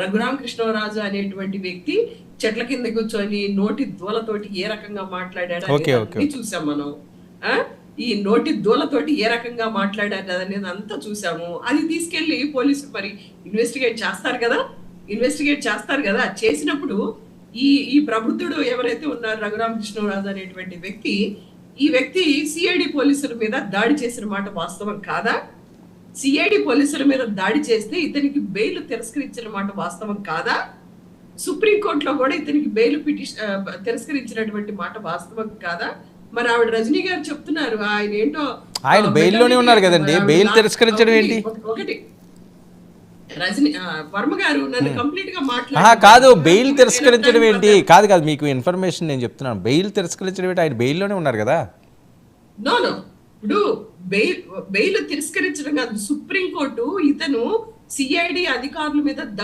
రఘురామకృష్ణరాజు అనేటువంటి వ్యక్తి చెట్ల కింద కూర్చొని నోటి దూలతోటి ఏ రకంగా మాట్లాడాడు అనేది చూసాం మనం. ఈ నోటి దూలతోటి ఏ రకంగా మాట్లాడాడు అనేది అంతా చూసాము. అది తీసుకెళ్లి పోలీసులు మరి ఇన్వెస్టిగేట్ చేస్తారు కదా. చేసినప్పుడు ఈ ప్రబుద్ధుడు ఎవరైతే ఉన్నారు రఘురామకృష్ణరాజు అనేటువంటి వ్యక్తి, ఈ వ్యక్తి సిఐడి పోలీసుల మీద దాడి చేసిన మాట వాస్తవం కాదా? సిఐడి పోలీసుల మీద దాడి చేస్తే ఇతనికి బెయిల్ తిరస్కరించిన మాట వాస్తవం కాదా? సుప్రీంకోర్టులో కూడా ఇతనికి బెయిల్ తిరస్కరించినటువంటి మాట వాస్తవం కాదా? మరి ఆవిడ రజనీ గారు చెప్తున్నారు ఆయన ఏంటో ఆయన బెయిల్ లోనే ఉన్నారు కదండి, బెయిల్ తిరస్కరించడం ఏంటి? ఒకటి రజనీ వర్మ గారు నన్ను కంప్లీట్ గా మాట్లాడారు కాదు, బెయిల్ తిరస్కరించడం ఏంటి? కాదు మీకు ఇన్ఫర్మేషన్ నేను చెప్తున్నాను. బెయిల్ తిరస్కరించడం ఏంటి? ఆయన బెయిల్ లోనే ఉన్నారు కదా. నో ఇప్పుడు బెయిల్ తిరస్కరించడం కాదు. సుప్రీంకోర్టు ఇతను సిఐడి అధికారుల మీద దాడి